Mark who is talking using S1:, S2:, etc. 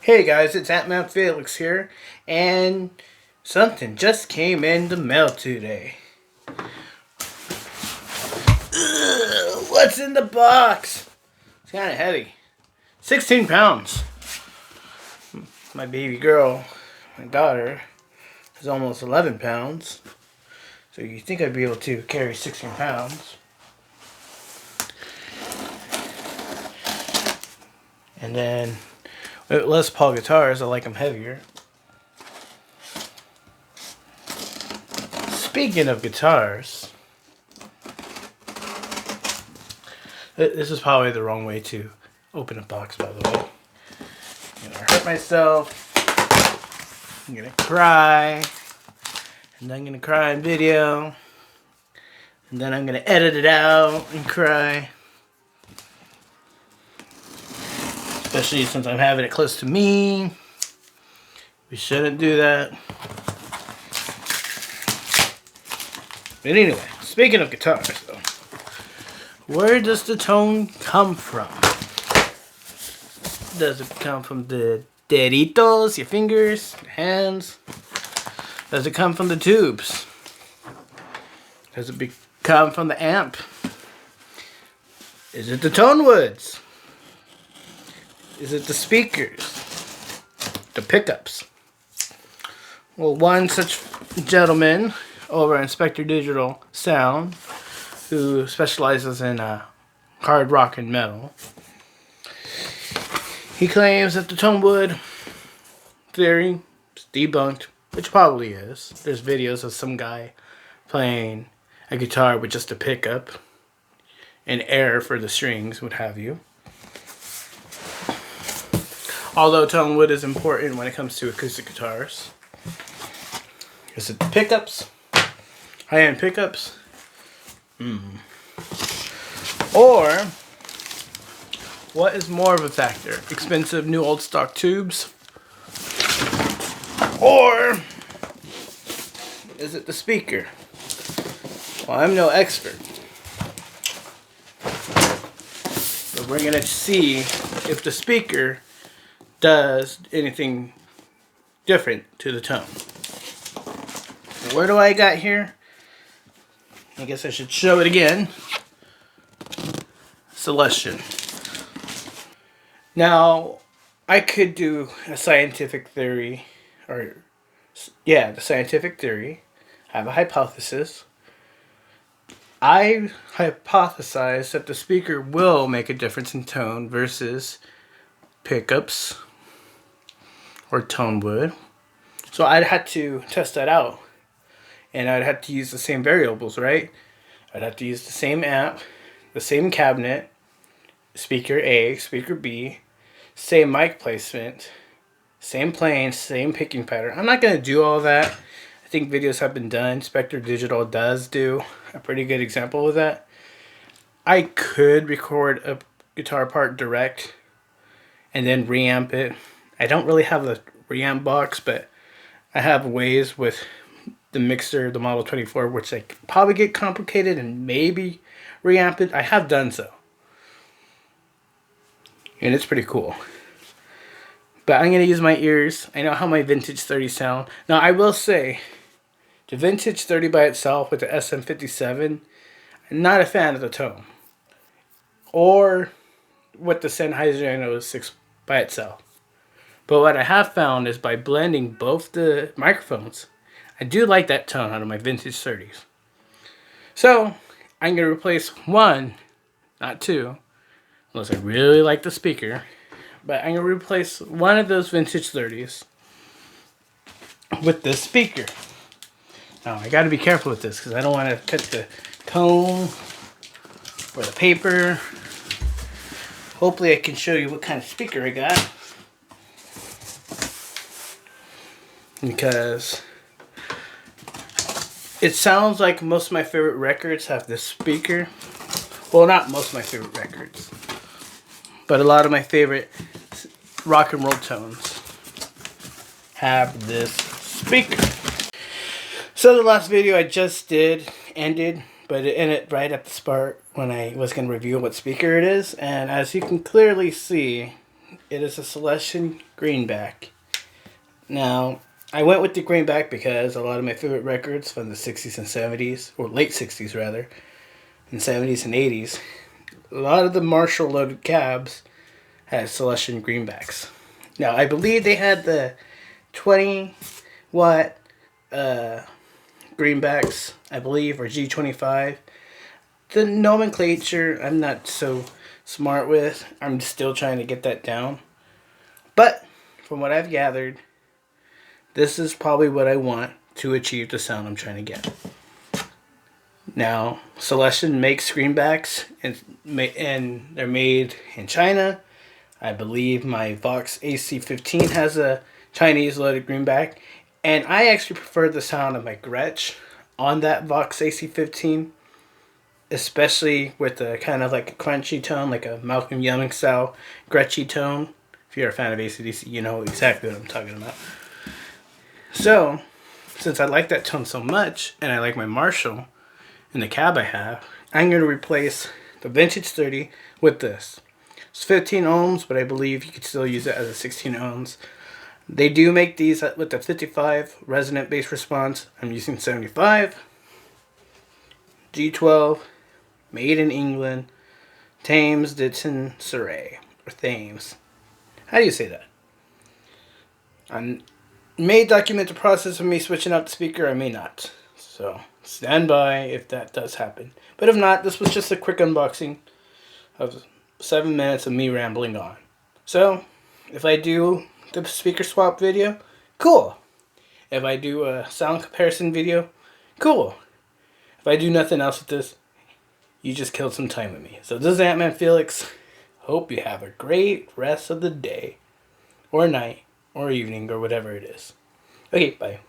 S1: Hey guys, it's Ant-Man Felix here, and something just came in the mail today. Ugh, what's in the box? It's kind of heavy. 16 pounds. My baby girl, my daughter, is almost 11 pounds. So you think I'd be able to carry 16 pounds. And then with Les Paul guitars, I like them heavier. Speaking of guitars, this is probably the wrong way to open a box, by the way. I'm gonna hurt myself. I'm gonna cry. And then I'm gonna cry in video. And then I'm gonna edit it out and cry. Especially since I'm having it close to me. We shouldn't do that. But anyway, speaking of guitars, though, where does the tone come from? Does it come from the deditos, your fingers, your hands? Does it come from the tubes? Does it come from the amp? Is it the tone woods? Is it the speakers? The pickups? Well, one such gentleman over at Inspector Digital Sound, who specializes in hard rock and metal, he claims that the tone wood theory is debunked, which probably is. There's videos of some guy playing a guitar with just a pickup and air for the strings, what have you. Although tone wood is important when it comes to acoustic guitars. Is it the pickups? High-end pickups? Or, what is more of a factor? Expensive new old stock tubes? Or, is it the speaker? Well, I'm no expert. But we're going to see if the speaker does anything different to the tone. Where do I got here? I guess I should show it again. Celestion. Now, I could do a scientific theory, the scientific theory. I have a hypothesis. I hypothesize that the speaker will make a difference in tone versus pickups or tone wood. So I'd have to test that out. And I'd have to use the same variables, right? I'd have to use the same amp, the same cabinet, speaker A, speaker B, same mic placement, same playing, same picking pattern. I'm not going to do all that. I think videos have been done. Spectre Digital does do a pretty good example of that. I could record a guitar part direct and then reamp it. I don't really have a reamp box, but I have ways with the mixer, the Model 24, which I could probably get complicated and maybe reamp it. I have done so. And it's pretty cool. But I'm going to use my ears. I know how my vintage 30 sound. Now, I will say, the vintage 30 by itself with the SM57, I'm not a fan of the tone. Or with the Sennheiser 06 by itself. But what I have found is by blending both the microphones, I do like that tone out of my vintage 30s. So, I'm going to replace one, not two, unless I really like the speaker. But I'm going to replace one of those vintage 30s with this speaker. Now, I got to be careful with this because I don't want to cut the cone or the paper. Hopefully I can show you what kind of speaker I got. Because it sounds like most of my favorite records have this speaker. Well, not most of my favorite records, but a lot of my favorite rock and roll tones have this speaker. So the last video I just did ended, but it ended right at the start when I was going to review what speaker it is. And as you can clearly see, It is a Celestion Greenback. Now, I went with the Greenback because a lot of my favorite records from the 60s and 70s, or late 60s rather, and 70s and 80s, a lot of the Marshall loaded cabs had Celestion Greenbacks. Now, I believe they had the 20 watt Greenbacks, I believe, or G12. The nomenclature I'm not so smart with. I'm still trying to get that down. But from what I've gathered, this is probably what I want to achieve the sound I'm trying to get. Now, Celestion makes greenbacks and they're made in China. I believe my Vox AC15 has a Chinese loaded greenback. And I actually prefer the sound of my Gretsch on that Vox AC15. Especially with the kind of like a crunchy tone, like a Malcolm Young style Gretschy tone. If you're a fan of AC/DC, you know exactly what I'm talking about. So, since I like that tone so much, and I like my Marshall in the cab I have, I'm going to replace the Vintage 30 with this. It's 15 ohms, but I believe you could still use it as a 16 ohms. They do make these with the 55 resonant bass response. I'm using 75. G12, made in England, Thames Ditton Surrey, or Thames. How do you say that? I may document the process of me switching out the speaker, I may not. So, stand by if that does happen. But if not, this was just a quick unboxing of 7 minutes of me rambling on. So, if I do the speaker swap video, cool. If I do a sound comparison video, cool. If I do nothing else with this, you just killed some time with me. So this is Ant-Man Felix. Hope you have a great rest of the day, or night, or evening, or whatever it is. Okay, bye.